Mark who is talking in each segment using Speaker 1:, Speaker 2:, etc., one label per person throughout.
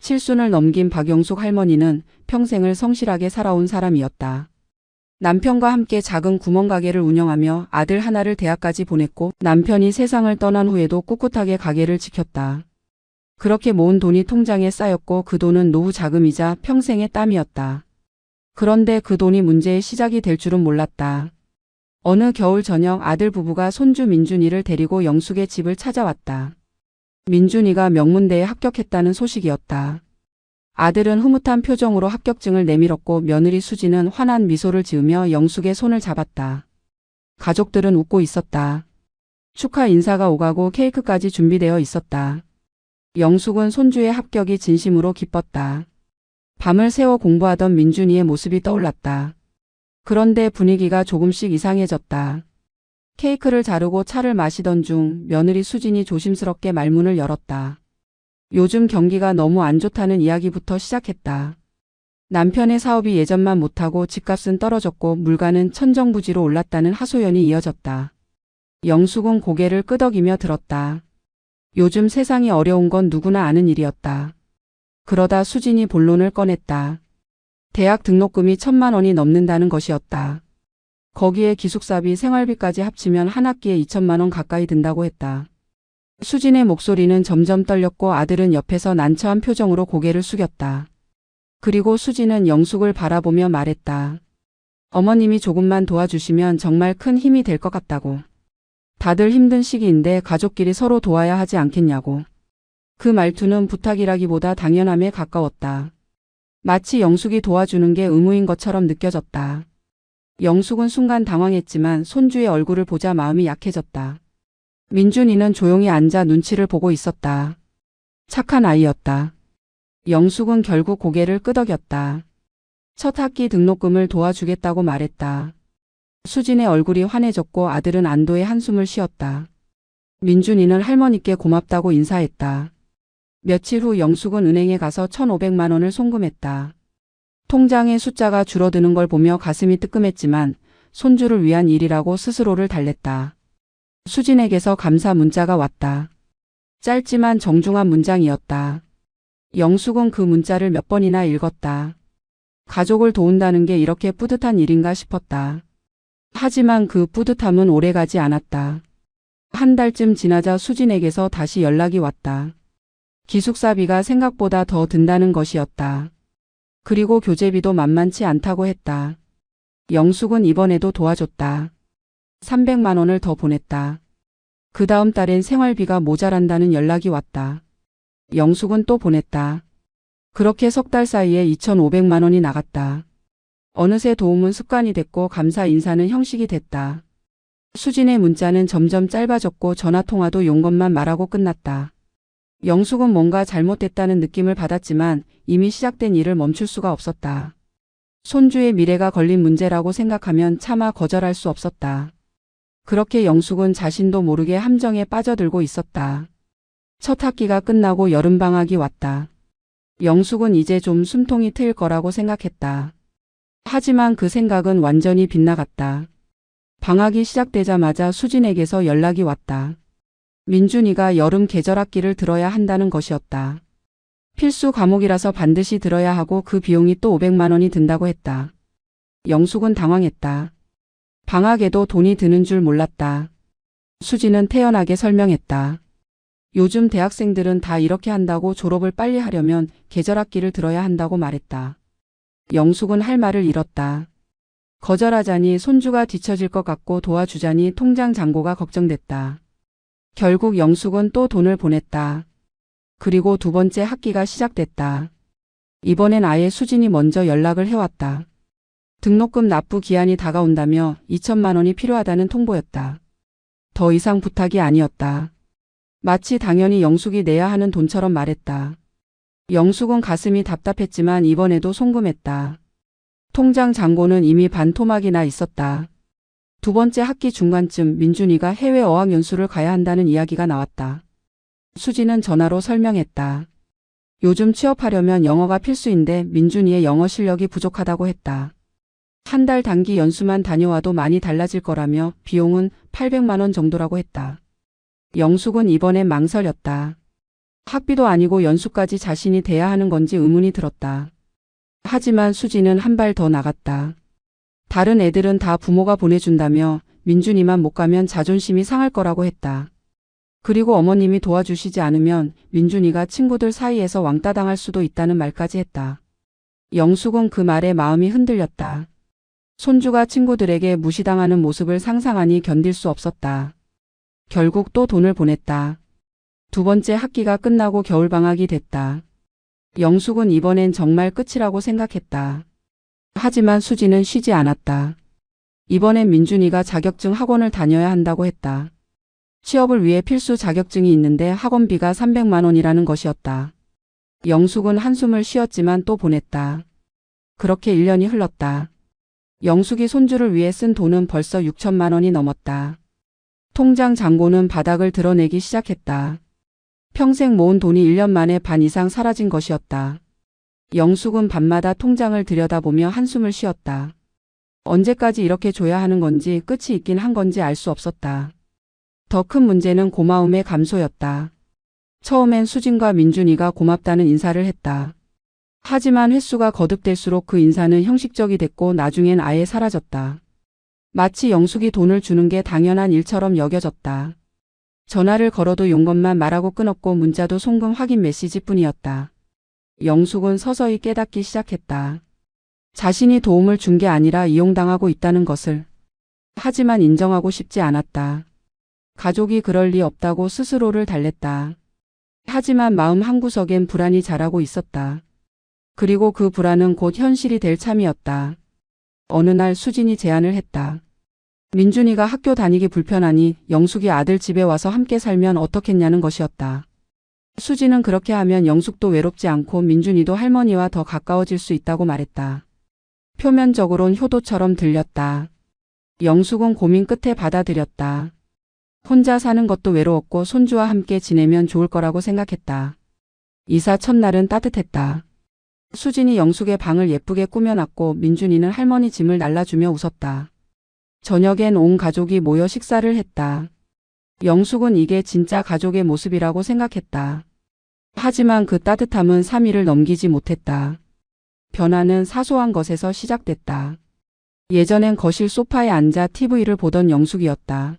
Speaker 1: 칠순을 넘긴 박영숙 할머니는 평생을 성실하게 살아온 사람이었다. 남편과 함께 작은 구멍가게를 운영하며 아들 하나를 대학까지 보냈고 남편이 세상을 떠난 후에도 꿋꿋하게 가게를 지켰다. 그렇게 모은 돈이 통장에 쌓였고 그 돈은 노후 자금이자 평생의 땀이었다. 그런데 그 돈이 문제의 시작이 될 줄은 몰랐다. 어느 겨울 저녁 아들 부부가 손주 민준이를 데리고 영숙의 집을 찾아왔다. 민준이가 명문대에 합격했다는 소식이었다. 아들은 흐뭇한 표정으로 합격증을 내밀었고 며느리 수지는 환한 미소를 지으며 영숙의 손을 잡았다. 가족들은 웃고 있었다. 축하 인사가 오가고 케이크까지 준비되어 있었다. 영숙은 손주의 합격이 진심으로 기뻤다. 밤을 새워 공부하던 민준이의 모습이 떠올랐다. 그런데 분위기가 조금씩 이상해졌다. 케이크를 자르고 차를 마시던 중 며느리 수진이 조심스럽게 말문을 열었다. 요즘 경기가 너무 안 좋다는 이야기부터 시작했다. 남편의 사업이 예전만 못하고 집값은 떨어졌고 물가는 천정부지로 올랐다는 하소연이 이어졌다. 영숙은 고개를 끄덕이며 들었다. 요즘 세상이 어려운 건 누구나 아는 일이었다. 그러다 수진이 본론을 꺼냈다. 대학 등록금이 1,000만 원이 넘는다는 것이었다. 거기에 기숙사비 생활비까지 합치면 한 학기에 2천만 원 가까이 든다고 했다. 수진의 목소리는 점점 떨렸고 아들은 옆에서 난처한 표정으로 고개를 숙였다. 그리고 수진은 영숙을 바라보며 말했다. 어머님이 조금만 도와주시면 정말 큰 힘이 될 것 같다고. 다들 힘든 시기인데 가족끼리 서로 도와야 하지 않겠냐고. 그 말투는 부탁이라기보다 당연함에 가까웠다. 마치 영숙이 도와주는 게 의무인 것처럼 느껴졌다. 영숙은 순간 당황했지만 손주의 얼굴을 보자 마음이 약해졌다. 민준이는 조용히 앉아 눈치를 보고 있었다. 착한 아이였다. 영숙은 결국 고개를 끄덕였다. 첫 학기 등록금을 도와주겠다고 말했다. 수진의 얼굴이 환해졌고 아들은 안도의 한숨을 쉬었다. 민준이는 할머니께 고맙다고 인사했다. 며칠 후 영숙은 은행에 가서 1,500만 원을 송금했다. 통장의 숫자가 줄어드는 걸 보며 가슴이 뜨끔했지만 손주를 위한 일이라고 스스로를 달랬다. 수진에게서 감사 문자가 왔다. 짧지만 정중한 문장이었다. 영숙은 그 문자를 몇 번이나 읽었다. 가족을 도운다는 게 이렇게 뿌듯한 일인가 싶었다. 하지만 그 뿌듯함은 오래가지 않았다. 한 달쯤 지나자 수진에게서 다시 연락이 왔다. 기숙사비가 생각보다 더 든다는 것이었다. 그리고 교재비도 만만치 않다고 했다. 영숙은 이번에도 도와줬다. 300만 원을 더 보냈다. 그 다음 달엔 생활비가 모자란다는 연락이 왔다. 영숙은 또 보냈다. 그렇게 석 달 사이에 2,500만 원이 나갔다. 어느새 도움은 습관이 됐고 감사 인사는 형식이 됐다. 수진의 문자는 점점 짧아졌고 전화통화도 용건만 말하고 끝났다. 영숙은 뭔가 잘못됐다는 느낌을 받았지만 이미 시작된 일을 멈출 수가 없었다. 손주의 미래가 걸린 문제라고 생각하면 차마 거절할 수 없었다. 그렇게 영숙은 자신도 모르게 함정에 빠져들고 있었다. 첫 학기가 끝나고 여름방학이 왔다. 영숙은 이제 좀 숨통이 트일 거라고 생각했다. 하지만 그 생각은 완전히 빗나갔다. 방학이 시작되자마자 수진에게서 연락이 왔다. 민준이가 여름 계절학기를 들어야 한다는 것이었다. 필수 과목이라서 반드시 들어야 하고 그 비용이 또 500만 원이 든다고 했다. 영숙은 당황했다. 방학에도 돈이 드는 줄 몰랐다. 수진은 태연하게 설명했다. 요즘 대학생들은 다 이렇게 한다고 졸업을 빨리 하려면 계절학기를 들어야 한다고 말했다. 영숙은 할 말을 잃었다. 거절하자니 손주가 뒤처질 것 같고 도와주자니 통장 잔고가 걱정됐다. 결국 영숙은 또 돈을 보냈다. 그리고 두 번째 학기가 시작됐다. 이번엔 아예 수진이 먼저 연락을 해왔다. 등록금 납부 기한이 다가온다며 2천만 원이 필요하다는 통보였다. 더 이상 부탁이 아니었다. 마치 당연히 영숙이 내야 하는 돈처럼 말했다. 영숙은 가슴이 답답했지만 이번에도 송금했다. 통장 잔고는 이미 반토막이 나 있었다. 두 번째 학기 중간쯤 민준이가 해외 어학연수를 가야 한다는 이야기가 나왔다. 수진은 전화로 설명했다. 요즘 취업하려면 영어가 필수인데 민준이의 영어 실력이 부족하다고 했다. 한 달 단기 연수만 다녀와도 많이 달라질 거라며 비용은 800만 원 정도라고 했다. 영숙은 이번엔 망설였다. 학비도 아니고 연수까지 자신이 대야 하는 건지 의문이 들었다. 하지만 수지는 한 발 더 나갔다. 다른 애들은 다 부모가 보내준다며 민준이만 못 가면 자존심이 상할 거라고 했다. 그리고 어머님이 도와주시지 않으면 민준이가 친구들 사이에서 왕따 당할 수도 있다는 말까지 했다. 영숙은 그 말에 마음이 흔들렸다. 손주가 친구들에게 무시당하는 모습을 상상하니 견딜 수 없었다. 결국 또 돈을 보냈다. 두 번째 학기가 끝나고 겨울방학이 됐다. 영숙은 이번엔 정말 끝이라고 생각했다. 하지만 수지는 쉬지 않았다. 이번엔 민준이가 자격증 학원을 다녀야 한다고 했다. 취업을 위해 필수 자격증이 있는데 학원비가 300만 원이라는 것이었다. 영숙은 한숨을 쉬었지만 또 보냈다. 그렇게 1년이 흘렀다. 영숙이 손주를 위해 쓴 돈은 벌써 6천만 원이 넘었다. 통장 잔고는 바닥을 드러내기 시작했다. 평생 모은 돈이 1년 만에 반 이상 사라진 것이었다. 영숙은 밤마다 통장을 들여다보며 한숨을 쉬었다. 언제까지 이렇게 줘야 하는 건지 끝이 있긴 한 건지 알 수 없었다. 더 큰 문제는 고마움의 감소였다. 처음엔 수진과 민준이가 고맙다는 인사를 했다. 하지만 횟수가 거듭될수록 그 인사는 형식적이 됐고 나중엔 아예 사라졌다. 마치 영숙이 돈을 주는 게 당연한 일처럼 여겨졌다. 전화를 걸어도 용건만 말하고 끊었고 문자도 송금 확인 메시지뿐이었다. 영숙은 서서히 깨닫기 시작했다. 자신이 도움을 준 게 아니라 이용당하고 있다는 것을. 하지만 인정하고 싶지 않았다. 가족이 그럴 리 없다고 스스로를 달랬다. 하지만 마음 한구석엔 불안이 자라고 있었다. 그리고 그 불안은 곧 현실이 될 참이었다. 어느 날 수진이 제안을 했다. 민준이가 학교 다니기 불편하니 영숙이 아들 집에 와서 함께 살면 어떻겠냐는 것이었다. 수진은 그렇게 하면 영숙도 외롭지 않고 민준이도 할머니와 더 가까워질 수 있다고 말했다. 표면적으론 효도처럼 들렸다. 영숙은 고민 끝에 받아들였다. 혼자 사는 것도 외로웠고 손주와 함께 지내면 좋을 거라고 생각했다. 이사 첫날은 따뜻했다. 수진이 영숙의 방을 예쁘게 꾸며놨고 민준이는 할머니 짐을 날라주며 웃었다. 저녁엔 온 가족이 모여 식사를 했다. 영숙은 이게 진짜 가족의 모습이라고 생각했다. 하지만 그 따뜻함은 3일을 넘기지 못했다. 변화는 사소한 것에서 시작됐다. 예전엔 거실 소파에 앉아 TV를 보던 영숙이었다.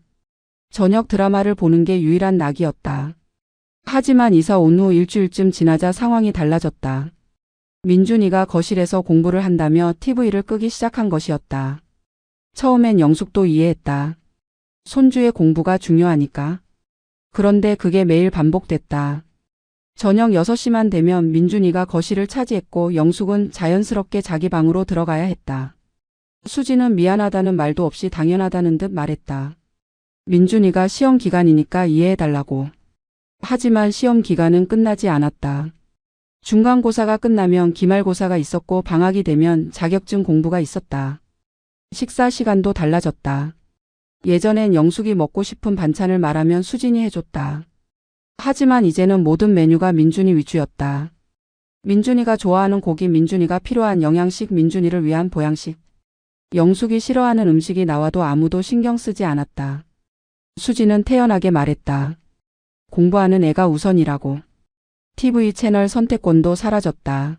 Speaker 1: 저녁 드라마를 보는 게 유일한 낙이었다. 하지만 이사 온 후 일주일쯤 지나자 상황이 달라졌다. 민준이가 거실에서 공부를 한다며 TV를 끄기 시작한 것이었다. 처음엔 영숙도 이해했다. 손주의 공부가 중요하니까. 그런데 그게 매일 반복됐다. 저녁 6시만 되면 민준이가 거실을 차지했고 영숙은 자연스럽게 자기 방으로 들어가야 했다. 수지는 미안하다는 말도 없이 당연하다는 듯 말했다. 민준이가 시험 기간이니까 이해해달라고. 하지만 시험 기간은 끝나지 않았다. 중간고사가 끝나면 기말고사가 있었고 방학이 되면 자격증 공부가 있었다. 식사 시간도 달라졌다. 예전엔 영숙이 먹고 싶은 반찬을 말하면 수진이 해줬다. 하지만 이제는 모든 메뉴가 민준이 위주였다. 민준이가 좋아하는 고기, 민준이가 필요한 영양식, 민준이를 위한 보양식. 영숙이 싫어하는 음식이 나와도 아무도 신경 쓰지 않았다. 수지는 태연하게 말했다. 공부하는 애가 우선이라고. TV 채널 선택권도 사라졌다.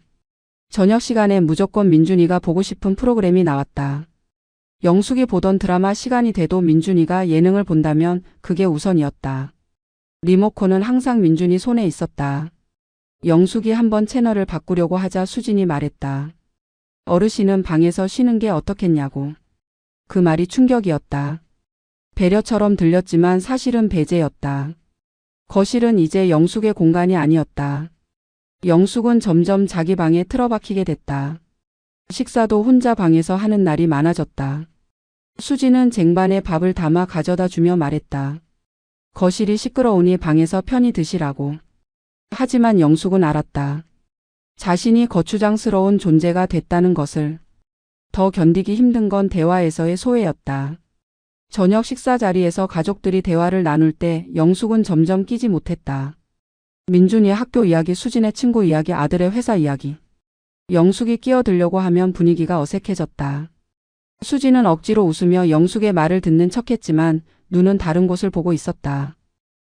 Speaker 1: 저녁 시간에 무조건 민준이가 보고 싶은 프로그램이 나왔다. 영숙이 보던 드라마 시간이 돼도 민준이가 예능을 본다면 그게 우선이었다. 리모컨은 항상 민준이 손에 있었다. 영숙이 한번 채널을 바꾸려고 하자 수진이 말했다. 어르신은 방에서 쉬는 게 어떻겠냐고. 그 말이 충격이었다. 배려처럼 들렸지만 사실은 배제였다. 거실은 이제 영숙의 공간이 아니었다. 영숙은 점점 자기 방에 틀어박히게 됐다. 식사도 혼자 방에서 하는 날이 많아졌다. 수지는 쟁반에 밥을 담아 가져다 주며 말했다. 거실이 시끄러우니 방에서 편히 드시라고. 하지만 영숙은 알았다. 자신이 거추장스러운 존재가 됐다는 것을. 더 견디기 힘든 건 대화에서의 소외였다. 저녁 식사 자리에서 가족들이 대화를 나눌 때 영숙은 점점 끼지 못했다. 민준이의 학교 이야기, 수진의 친구 이야기, 아들의 회사 이야기. 영숙이 끼어들려고 하면 분위기가 어색해졌다. 수진은 억지로 웃으며 영숙의 말을 듣는 척했지만 눈은 다른 곳을 보고 있었다.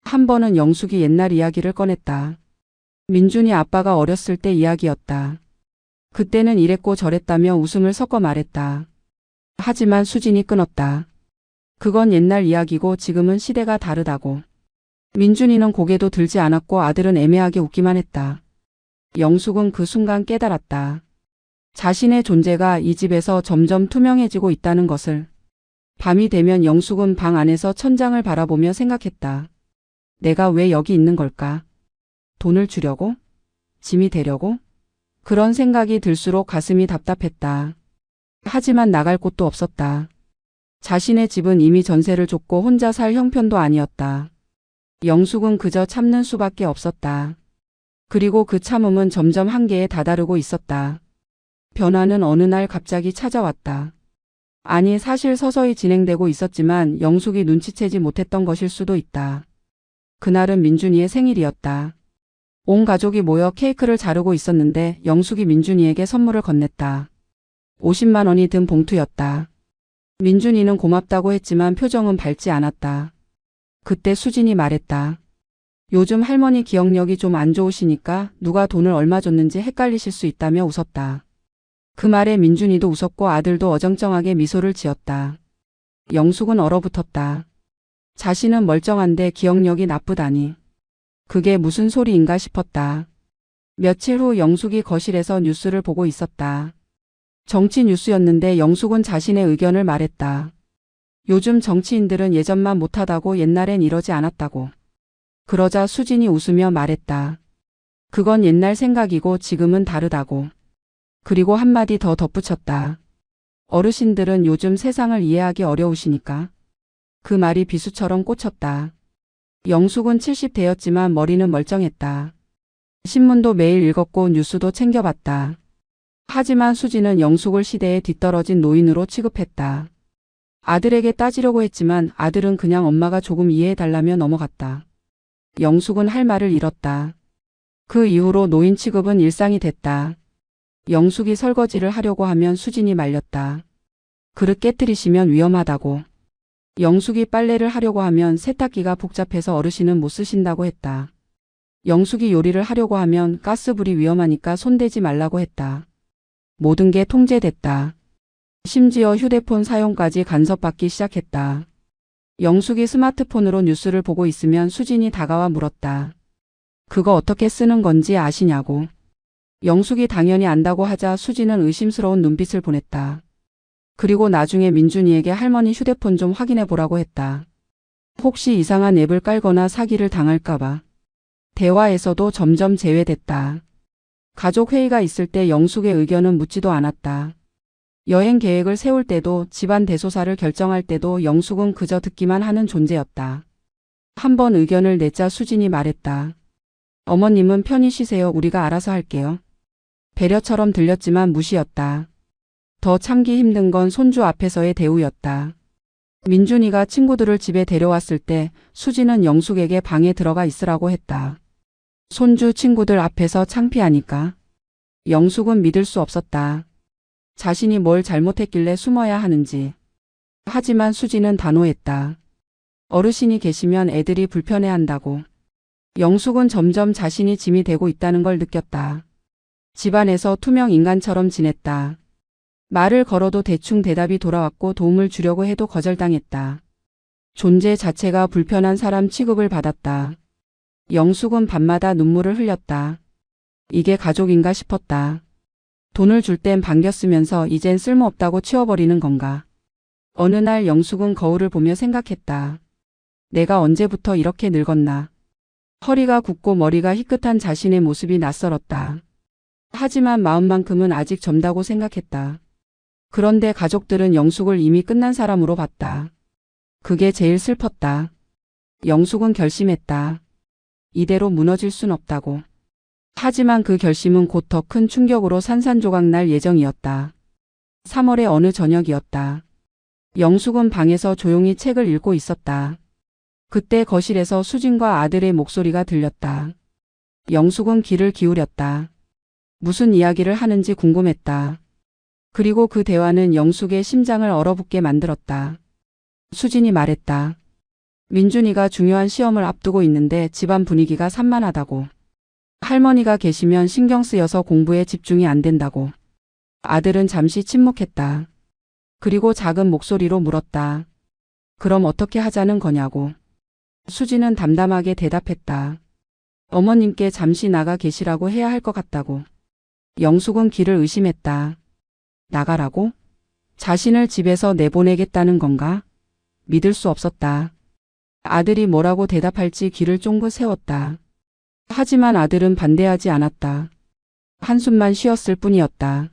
Speaker 1: 한 번은 영숙이 옛날 이야기를 꺼냈다. 민준이 아빠가 어렸을 때 이야기였다. 그때는 이랬고 저랬다며 웃음을 섞어 말했다. 하지만 수진이 끊었다. 그건 옛날 이야기고 지금은 시대가 다르다고. 민준이는 고개도 들지 않았고 아들은 애매하게 웃기만 했다. 영숙은 그 순간 깨달았다. 자신의 존재가 이 집에서 점점 투명해지고 있다는 것을. 밤이 되면 영숙은 방 안에서 천장을 바라보며 생각했다. 내가 왜 여기 있는 걸까? 돈을 주려고? 짐이 되려고? 그런 생각이 들수록 가슴이 답답했다. 하지만 나갈 곳도 없었다. 자신의 집은 이미 전세를 줬고 혼자 살 형편도 아니었다. 영숙은 그저 참는 수밖에 없었다. 그리고 그 참음은 점점 한계에 다다르고 있었다. 변화는 어느 날 갑자기 찾아왔다. 아니, 사실 서서히 진행되고 있었지만 영숙이 눈치채지 못했던 것일 수도 있다. 그날은 민준이의 생일이었다. 온 가족이 모여 케이크를 자르고 있었는데 영숙이 민준이에게 선물을 건넸다. 50만 원이 든 봉투였다. 민준이는 고맙다고 했지만 표정은 밝지 않았다. 그때 수진이 말했다. 요즘 할머니 기억력이 좀 안 좋으시니까 누가 돈을 얼마 줬는지 헷갈리실 수 있다며 웃었다. 그 말에 민준이도 웃었고 아들도 어정쩡하게 미소를 지었다. 영숙은 얼어붙었다. 자신은 멀쩡한데 기억력이 나쁘다니. 그게 무슨 소리인가 싶었다. 며칠 후 영숙이 거실에서 뉴스를 보고 있었다. 정치 뉴스였는데 영숙은 자신의 의견을 말했다. 요즘 정치인들은 예전만 못하다고 옛날엔 이러지 않았다고. 그러자 수진이 웃으며 말했다. 그건 옛날 생각이고 지금은 다르다고. 그리고 한마디 더 덧붙였다. 어르신들은 요즘 세상을 이해하기 어려우시니까. 그 말이 비수처럼 꽂혔다. 영숙은 70대였지만 머리는 멀쩡했다. 신문도 매일 읽었고 뉴스도 챙겨봤다. 하지만 수진은 영숙을 시대에 뒤떨어진 노인으로 취급했다. 아들에게 따지려고 했지만 아들은 그냥 엄마가 조금 이해해달라며 넘어갔다. 영숙은 할 말을 잃었다. 그 이후로 노인 취급은 일상이 됐다. 영숙이 설거지를 하려고 하면 수진이 말렸다. 그릇 깨뜨리시면 위험하다고. 영숙이 빨래를 하려고 하면 세탁기가 복잡해서 어르신은 못 쓰신다고 했다. 영숙이 요리를 하려고 하면 가스불이 위험하니까 손대지 말라고 했다. 모든 게 통제됐다. 심지어 휴대폰 사용까지 간섭받기 시작했다. 영숙이 스마트폰으로 뉴스를 보고 있으면 수진이 다가와 물었다. 그거 어떻게 쓰는 건지 아시냐고. 영숙이 당연히 안다고 하자 수진은 의심스러운 눈빛을 보냈다. 그리고 나중에 민준이에게 할머니 휴대폰 좀 확인해 보라고 했다. 혹시 이상한 앱을 깔거나 사기를 당할까봐. 대화에서도 점점 제외됐다. 가족 회의가 있을 때 영숙의 의견은 묻지도 않았다. 여행 계획을 세울 때도 집안 대소사를 결정할 때도 영숙은 그저 듣기만 하는 존재였다. 한 번 의견을 내자 수진이 말했다. 어머님은 편히 쉬세요. 우리가 알아서 할게요. 배려처럼 들렸지만 무시였다. 더 참기 힘든 건 손주 앞에서의 대우였다. 민준이가 친구들을 집에 데려왔을 때 수진은 영숙에게 방에 들어가 있으라고 했다. 손주 친구들 앞에서 창피하니까. 영숙은 믿을 수 없었다. 자신이 뭘 잘못했길래 숨어야 하는지. 하지만 수진은 단호했다. 어르신이 계시면 애들이 불편해한다고. 영숙은 점점 자신이 짐이 되고 있다는 걸 느꼈다. 집안에서 투명 인간처럼 지냈다. 말을 걸어도 대충 대답이 돌아왔고 도움을 주려고 해도 거절당했다. 존재 자체가 불편한 사람 취급을 받았다. 영숙은 밤마다 눈물을 흘렸다. 이게 가족인가 싶었다. 돈을 줄 땐 반겼으면서 이젠 쓸모없다고 치워버리는 건가. 어느 날 영숙은 거울을 보며 생각했다. 내가 언제부터 이렇게 늙었나. 허리가 굽고 머리가 희끗한 자신의 모습이 낯설었다. 하지만 마음만큼은 아직 젊다고 생각했다. 그런데 가족들은 영숙을 이미 끝난 사람으로 봤다. 그게 제일 슬펐다. 영숙은 결심했다. 이대로 무너질 순 없다고. 하지만 그 결심은 곧 더 큰 충격으로 산산조각 날 예정이었다. 3월의 어느 저녁이었다. 영숙은 방에서 조용히 책을 읽고 있었다. 그때 거실에서 수진과 아들의 목소리가 들렸다. 영숙은 귀를 기울였다. 무슨 이야기를 하는지 궁금했다. 그리고 그 대화는 영숙의 심장을 얼어붙게 만들었다. 수진이 말했다. 민준이가 중요한 시험을 앞두고 있는데 집안 분위기가 산만하다고. 할머니가 계시면 신경 쓰여서 공부에 집중이 안 된다고. 아들은 잠시 침묵했다. 그리고 작은 목소리로 물었다. 그럼 어떻게 하자는 거냐고. 수지는 담담하게 대답했다. 어머님께 잠시 나가 계시라고 해야 할 것 같다고. 영숙은 귀를 의심했다. 나가라고? 자신을 집에서 내보내겠다는 건가? 믿을 수 없었다. 아들이 뭐라고 대답할지 귀를 쫑긋 세웠다. 하지만 아들은 반대하지 않았다. 한숨만 쉬었을 뿐이었다.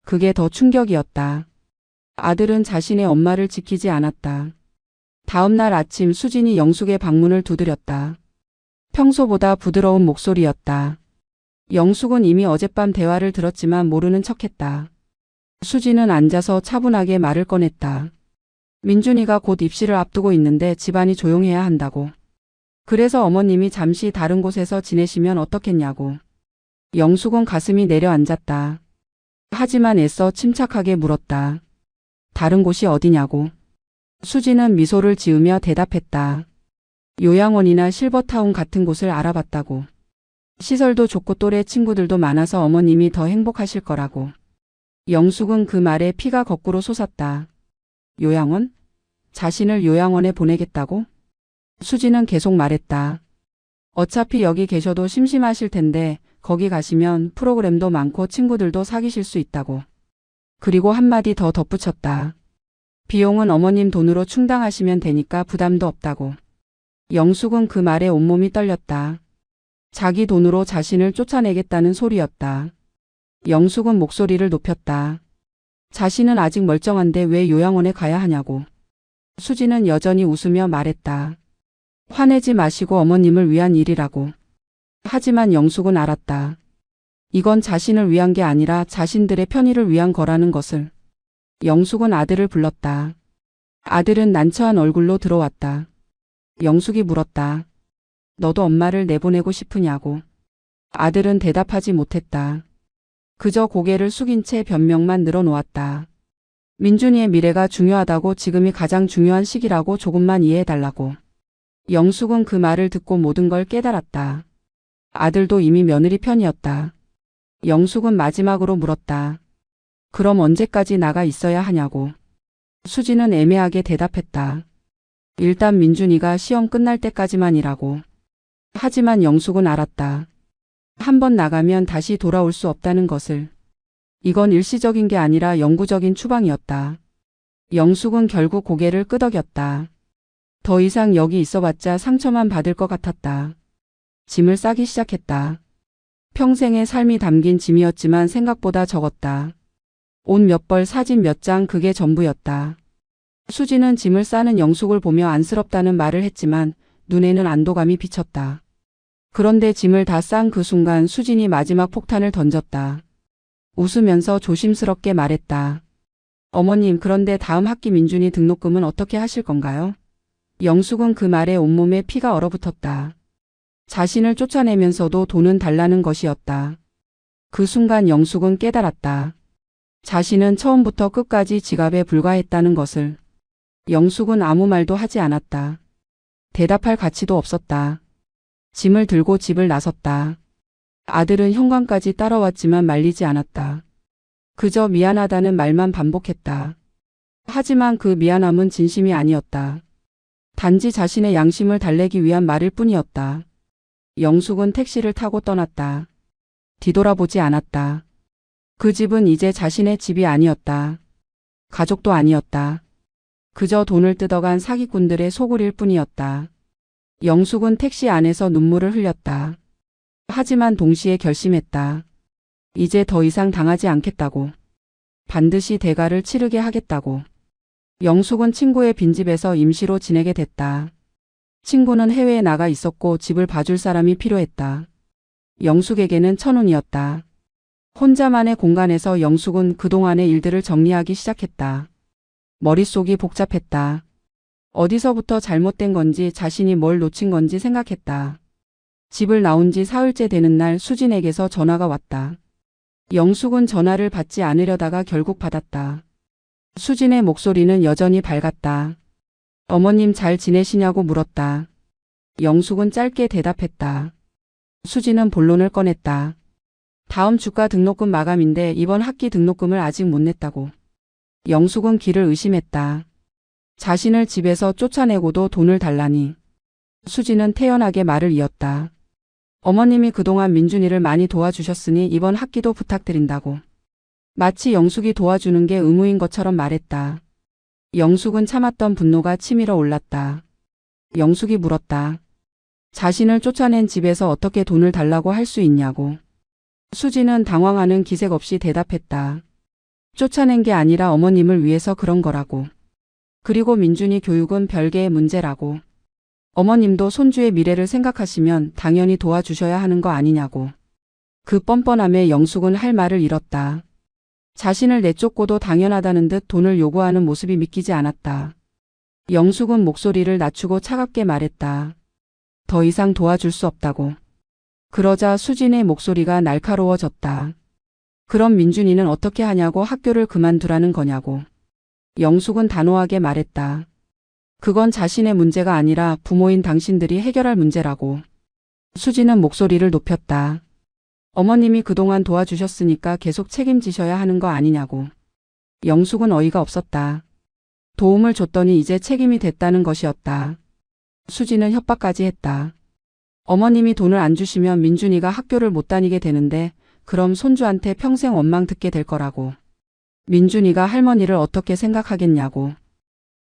Speaker 1: 그게 더 충격이었다. 아들은 자신의 엄마를 지키지 않았다. 다음 날 아침 수진이 영숙의 방문을 두드렸다. 평소보다 부드러운 목소리였다. 영숙은 이미 어젯밤 대화를 들었지만 모르는 척했다. 수진은 앉아서 차분하게 말을 꺼냈다. 민준이가 곧 입시를 앞두고 있는데 집안이 조용해야 한다고. 그래서 어머님이 잠시 다른 곳에서 지내시면 어떻겠냐고. 영숙은 가슴이 내려앉았다. 하지만 애써 침착하게 물었다. 다른 곳이 어디냐고. 수진은 미소를 지으며 대답했다. 요양원이나 실버타운 같은 곳을 알아봤다고. 시설도 좋고 또래 친구들도 많아서 어머님이 더 행복하실 거라고. 영숙은 그 말에 피가 거꾸로 솟았다. 요양원? 자신을 요양원에 보내겠다고? 수지는 계속 말했다. 어차피 여기 계셔도 심심하실 텐데 거기 가시면 프로그램도 많고 친구들도 사귀실 수 있다고. 그리고 한마디 더 덧붙였다. 비용은 어머님 돈으로 충당하시면 되니까 부담도 없다고. 영숙은 그 말에 온몸이 떨렸다. 자기 돈으로 자신을 쫓아내겠다는 소리였다. 영숙은 목소리를 높였다. 자신은 아직 멀쩡한데 왜 요양원에 가야 하냐고. 수지는 여전히 웃으며 말했다. 화내지 마시고 어머님을 위한 일이라고. 하지만 영숙은 알았다. 이건 자신을 위한 게 아니라 자신들의 편의를 위한 거라는 것을. 영숙은 아들을 불렀다. 아들은 난처한 얼굴로 들어왔다. 영숙이 물었다. 너도 엄마를 내보내고 싶으냐고. 아들은 대답하지 못했다. 그저 고개를 숙인 채 변명만 늘어놓았다. 민준이의 미래가 중요하다고 지금이 가장 중요한 시기라고 조금만 이해해달라고. 영숙은 그 말을 듣고 모든 걸 깨달았다. 아들도 이미 며느리 편이었다. 영숙은 마지막으로 물었다. 그럼 언제까지 나가 있어야 하냐고. 수지는 애매하게 대답했다. 일단 민준이가 시험 끝날 때까지만이라고. 하지만 영숙은 알았다. 한번 나가면 다시 돌아올 수 없다는 것을. 이건 일시적인 게 아니라 영구적인 추방이었다. 영숙은 결국 고개를 끄덕였다. 더 이상 여기 있어봤자 상처만 받을 것 같았다. 짐을 싸기 시작했다. 평생의 삶이 담긴 짐이었지만 생각보다 적었다. 옷 몇 벌, 사진 몇 장, 그게 전부였다. 수지는 짐을 싸는 영숙을 보며 안쓰럽다는 말을 했지만 눈에는 안도감이 비쳤다. 그런데 짐을 다 싼 그 순간 수진이 마지막 폭탄을 던졌다. 웃으면서 조심스럽게 말했다. 어머님, 그런데 다음 학기 민준이 등록금은 어떻게 하실 건가요? 영숙은 그 말에 온몸에 피가 얼어붙었다. 자신을 쫓아내면서도 돈은 달라는 것이었다. 그 순간 영숙은 깨달았다. 자신은 처음부터 끝까지 지갑에 불과했다는 것을. 영숙은 아무 말도 하지 않았다. 대답할 가치도 없었다. 짐을 들고 집을 나섰다. 아들은 현관까지 따라왔지만 말리지 않았다. 그저 미안하다는 말만 반복했다. 하지만 그 미안함은 진심이 아니었다. 단지 자신의 양심을 달래기 위한 말일 뿐이었다. 영숙은 택시를 타고 떠났다. 뒤돌아보지 않았다. 그 집은 이제 자신의 집이 아니었다. 가족도 아니었다. 그저 돈을 뜯어간 사기꾼들의 소굴일 뿐이었다. 영숙은 택시 안에서 눈물을 흘렸다. 하지만 동시에 결심했다. 이제 더 이상 당하지 않겠다고. 반드시 대가를 치르게 하겠다고. 영숙은 친구의 빈집에서 임시로 지내게 됐다. 친구는 해외에 나가 있었고 집을 봐줄 사람이 필요했다. 영숙에게는 천운이었다. 혼자만의 공간에서 영숙은 그동안의 일들을 정리하기 시작했다. 머릿속이 복잡했다. 어디서부터 잘못된 건지 자신이 뭘 놓친 건지 생각했다. 집을 나온 지 사흘째 되는 날 수진에게서 전화가 왔다. 영숙은 전화를 받지 않으려다가 결국 받았다. 수진의 목소리는 여전히 밝았다. 어머님 잘 지내시냐고 물었다. 영숙은 짧게 대답했다. 수지는 본론을 꺼냈다. 다음 주가 등록금 마감인데 이번 학기 등록금을 아직 못 냈다고. 영숙은 기를 의심했다. 자신을 집에서 쫓아내고도 돈을 달라니. 수지는 태연하게 말을 이었다. 어머님이 그동안 민준이를 많이 도와주셨으니 이번 학기도 부탁드린다고. 마치 영숙이 도와주는 게 의무인 것처럼 말했다. 영숙은 참았던 분노가 치밀어 올랐다. 영숙이 물었다. 자신을 쫓아낸 집에서 어떻게 돈을 달라고 할 수 있냐고. 수지는 당황하는 기색 없이 대답했다. 쫓아낸 게 아니라 어머님을 위해서 그런 거라고. 그리고 민준이 교육은 별개의 문제라고. 어머님도 손주의 미래를 생각하시면 당연히 도와주셔야 하는 거 아니냐고. 그 뻔뻔함에 영숙은 할 말을 잃었다. 자신을 내쫓고도 당연하다는 듯 돈을 요구하는 모습이 믿기지 않았다. 영숙은 목소리를 낮추고 차갑게 말했다. 더 이상 도와줄 수 없다고. 그러자 수진의 목소리가 날카로워졌다. 그럼 민준이는 어떻게 하냐고. 학교를 그만두라는 거냐고. 영숙은 단호하게 말했다. 그건 자신의 문제가 아니라 부모인 당신들이 해결할 문제라고. 수진은 목소리를 높였다. 어머님이 그동안 도와주셨으니까 계속 책임지셔야 하는 거 아니냐고. 영숙은 어이가 없었다. 도움을 줬더니 이제 책임이 됐다는 것이었다. 수진은 협박까지 했다. 어머님이 돈을 안 주시면 민준이가 학교를 못 다니게 되는데 그럼 손주한테 평생 원망 듣게 될 거라고. 민준이가 할머니를 어떻게 생각하겠냐고.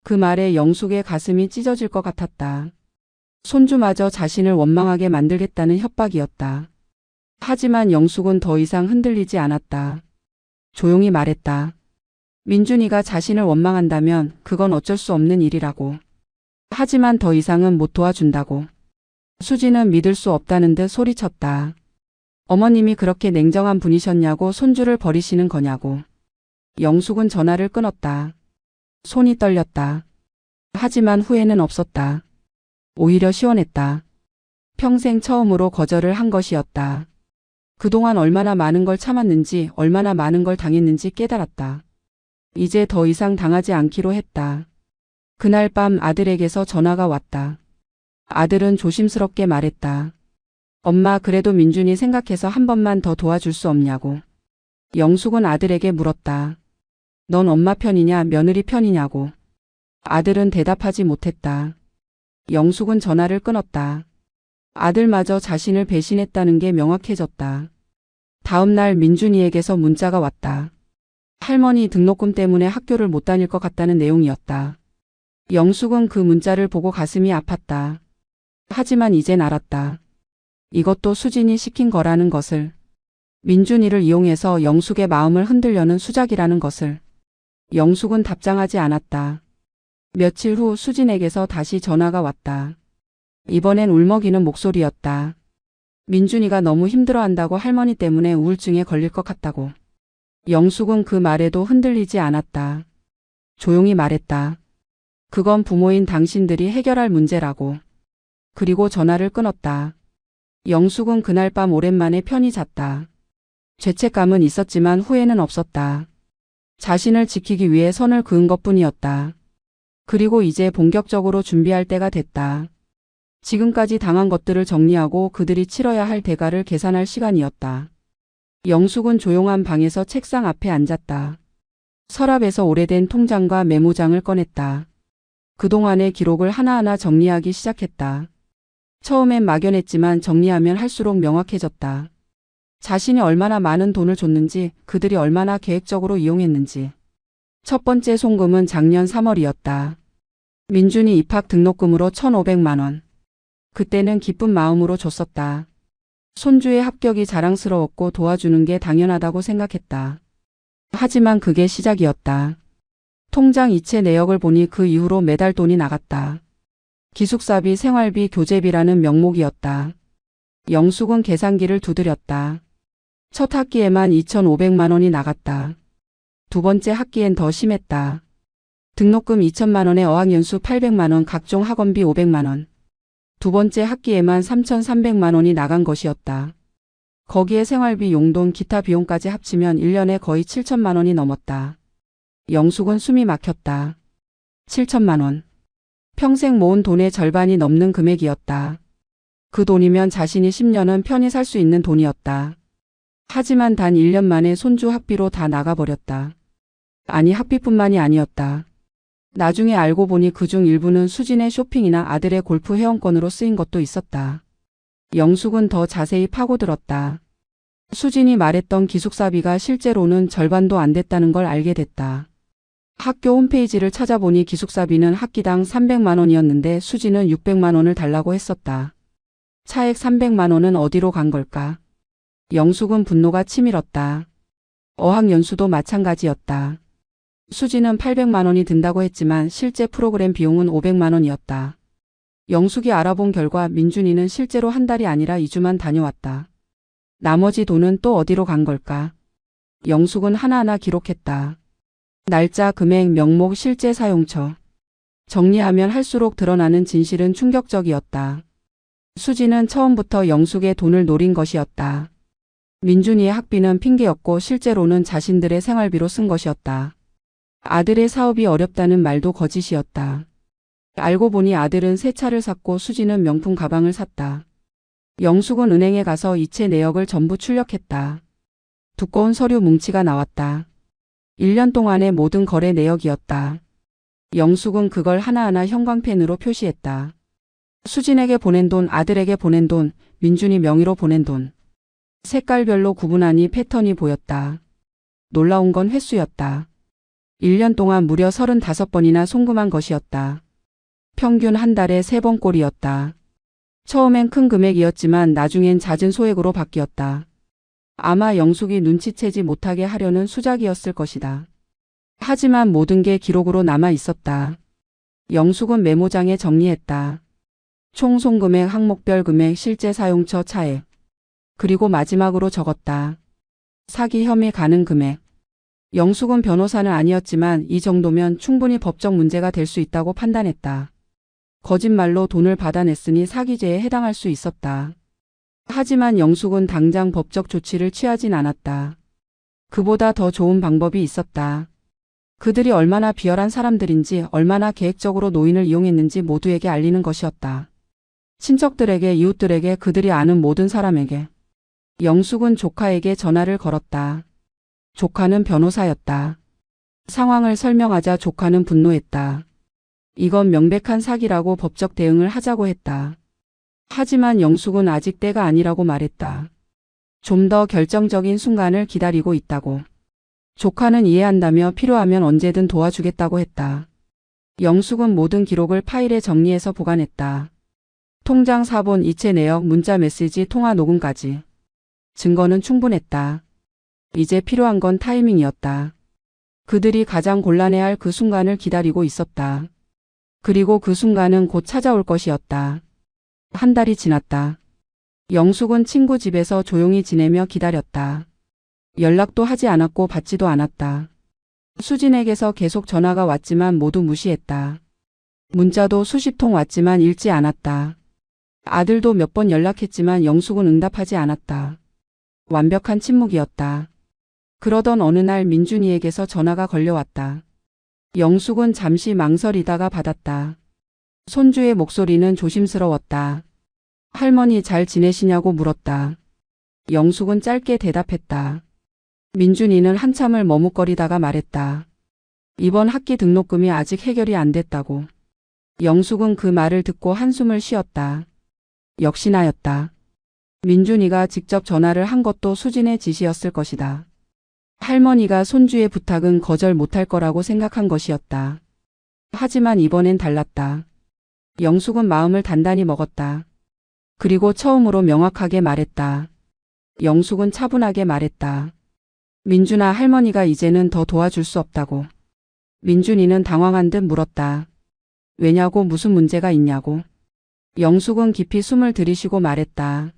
Speaker 1: 그 말에 영숙의 가슴이 찢어질 것 같았다. 손주마저 자신을 원망하게 만들겠다는 협박이었다. 하지만 영숙은 더 이상 흔들리지 않았다. 조용히 말했다. 민준이가 자신을 원망한다면 그건 어쩔 수 없는 일이라고. 하지만 더 이상은 못 도와준다고. 수지는 믿을 수 없다는 듯 소리쳤다. 어머님이 그렇게 냉정한 분이셨냐고. 손주를 버리시는 거냐고. 영숙은 전화를 끊었다. 손이 떨렸다. 하지만 후회는 없었다. 오히려 시원했다. 평생 처음으로 거절을 한 것이었다. 그동안 얼마나 많은 걸 참았는지, 얼마나 많은 걸 당했는지 깨달았다. 이제 더 이상 당하지 않기로 했다. 그날 밤 아들에게서 전화가 왔다. 아들은 조심스럽게 말했다. 엄마, 그래도 민준이 생각해서 한 번만 더 도와줄 수 없냐고. 영숙은 아들에게 물었다. 넌 엄마 편이냐 며느리 편이냐고. 아들은 대답하지 못했다. 영숙은 전화를 끊었다. 아들마저 자신을 배신했다는 게 명확해졌다. 다음 날 민준이에게서 문자가 왔다. 할머니 등록금 때문에 학교를 못 다닐 것 같다는 내용이었다. 영숙은 그 문자를 보고 가슴이 아팠다. 하지만 이젠 알았다. 이것도 수진이 시킨 거라는 것을. 민준이를 이용해서 영숙의 마음을 흔들려는 수작이라는 것을. 영숙은 답장하지 않았다. 며칠 후 수진에게서 다시 전화가 왔다. 이번엔 울먹이는 목소리였다. 민준이가 너무 힘들어한다고. 할머니 때문에 우울증에 걸릴 것 같다고. 영숙은 그 말에도 흔들리지 않았다. 조용히 말했다. 그건 부모인 당신들이 해결할 문제라고. 그리고 전화를 끊었다. 영숙은 그날 밤 오랜만에 편히 잤다. 죄책감은 있었지만 후회는 없었다. 자신을 지키기 위해 선을 그은 것뿐이었다. 그리고 이제 본격적으로 준비할 때가 됐다. 지금까지 당한 것들을 정리하고 그들이 치러야 할 대가를 계산할 시간이었다. 영숙은 조용한 방에서 책상 앞에 앉았다. 서랍에서 오래된 통장과 메모장을 꺼냈다. 그동안의 기록을 하나하나 정리하기 시작했다. 처음엔 막연했지만 정리하면 할수록 명확해졌다. 자신이 얼마나 많은 돈을 줬는지, 그들이 얼마나 계획적으로 이용했는지. 첫 번째 송금은 작년 3월이었다. 민준이 입학 등록금으로 1,500만 원. 그때는 기쁜 마음으로 줬었다. 손주의 합격이 자랑스러웠고 도와주는 게 당연하다고 생각했다. 하지만 그게 시작이었다. 통장 이체 내역을 보니 그 이후로 매달 돈이 나갔다. 기숙사비, 생활비, 교재비라는 명목이었다. 영숙은 계산기를 두드렸다. 첫 학기에만 2,500만 원이 나갔다. 두 번째 학기엔 더 심했다. 등록금 2,000만 원에 어학연수 800만 원, 각종 학원비 500만 원. 두 번째 학기에만 3,300만 원이 나간 것이었다. 거기에 생활비, 용돈, 기타 비용까지 합치면 1년에 거의 7천만 원이 넘었다. 영숙은 숨이 막혔다. 7천만 원. 평생 모은 돈의 절반이 넘는 금액이었다. 그 돈이면 자신이 10년은 편히 살 수 있는 돈이었다. 하지만 단 1년 만에 손주 학비로 다 나가버렸다. 아니 학비뿐만이 아니었다. 나중에 알고 보니 그중 일부는 수진의 쇼핑이나 아들의 골프 회원권으로 쓰인 것도 있었다. 영숙은 더 자세히 파고들었다. 수진이 말했던 기숙사비가 실제로는 절반도 안 됐다는 걸 알게 됐다. 학교 홈페이지를 찾아보니 기숙사비는 학기당 300만 원이었는데 수진은 600만 원을 달라고 했었다. 차액 300만 원은 어디로 간 걸까? 영숙은 분노가 치밀었다. 어학연수도 마찬가지였다. 수진은 800만 원이 든다고 했지만 실제 프로그램 비용은 500만 원이었다. 영숙이 알아본 결과 민준이는 실제로 한 달이 아니라 2주만 다녀왔다. 나머지 돈은 또 어디로 간 걸까? 영숙은 하나하나 기록했다. 날짜, 금액, 명목, 실제 사용처. 정리하면 할수록 드러나는 진실은 충격적이었다. 수진은 처음부터 영숙의 돈을 노린 것이었다. 민준이의 학비는 핑계였고 실제로는 자신들의 생활비로 쓴 것이었다. 아들의 사업이 어렵다는 말도 거짓이었다. 알고 보니 아들은 새 차를 샀고 수진은 명품 가방을 샀다. 영숙은 은행에 가서 이체 내역을 전부 출력했다. 두꺼운 서류 뭉치가 나왔다. 1년 동안의 모든 거래 내역이었다. 영숙은 그걸 하나하나 형광펜으로 표시했다. 수진에게 보낸 돈, 아들에게 보낸 돈, 민준이 명의로 보낸 돈. 색깔별로 구분하니 패턴이 보였다. 놀라운 건 횟수였다. 1년 동안 무려 35번이나 송금한 것이었다. 평균 한 달에 3번꼴이었다. 처음엔 큰 금액이었지만 나중엔 잦은 소액으로 바뀌었다. 아마 영숙이 눈치채지 못하게 하려는 수작이었을 것이다. 하지만 모든 게 기록으로 남아 있었다. 영숙은 메모장에 정리했다. 총 송금액, 항목별 금액, 실제 사용처, 차액. 그리고 마지막으로 적었다. 사기 혐의 가능 금액. 영숙은 변호사는 아니었지만 이 정도면 충분히 법적 문제가 될 수 있다고 판단했다. 거짓말로 돈을 받아냈으니 사기죄에 해당할 수 있었다. 하지만 영숙은 당장 법적 조치를 취하진 않았다. 그보다 더 좋은 방법이 있었다. 그들이 얼마나 비열한 사람들인지, 얼마나 계획적으로 노인을 이용했는지 모두에게 알리는 것이었다. 친척들에게, 이웃들에게, 그들이 아는 모든 사람에게. 영숙은 조카에게 전화를 걸었다. 조카는 변호사였다. 상황을 설명하자 조카는 분노했다. 이건 명백한 사기라고 법적 대응을 하자고 했다. 하지만 영숙은 아직 때가 아니라고 말했다. 좀 더 결정적인 순간을 기다리고 있다고. 조카는 이해한다며 필요하면 언제든 도와주겠다고 했다. 영숙은 모든 기록을 파일에 정리해서 보관했다. 통장 사본, 이체 내역, 문자 메시지, 통화 녹음까지. 증거는 충분했다. 이제 필요한 건 타이밍이었다. 그들이 가장 곤란해할 그 순간을 기다리고 있었다. 그리고 그 순간은 곧 찾아올 것이었다. 한 달이 지났다. 영숙은 친구 집에서 조용히 지내며 기다렸다. 연락도 하지 않았고 받지도 않았다. 수진에게서 계속 전화가 왔지만 모두 무시했다. 문자도 수십 통 왔지만 읽지 않았다. 아들도 몇 번 연락했지만 영숙은 응답하지 않았다. 완벽한 침묵이었다. 그러던 어느 날 민준이에게서 전화가 걸려왔다. 영숙은 잠시 망설이다가 받았다. 손주의 목소리는 조심스러웠다. 할머니 잘 지내시냐고 물었다. 영숙은 짧게 대답했다. 민준이는 한참을 머뭇거리다가 말했다. 이번 학기 등록금이 아직 해결이 안 됐다고. 영숙은 그 말을 듣고 한숨을 쉬었다. 역시나였다. 민준이가 직접 전화를 한 것도 수진의 지시였을 것이다. 할머니가 손주의 부탁은 거절 못할 거라고 생각한 것이었다. 하지만 이번엔 달랐다. 영숙은 마음을 단단히 먹었다. 그리고 처음으로 명확하게 말했다. 영숙은 차분하게 말했다. 민준아, 할머니가 이제는 더 도와줄 수 없다고. 민준이는 당황한 듯 물었다. 왜냐고, 무슨 문제가 있냐고. 영숙은 깊이 숨을 들이쉬고 말했다.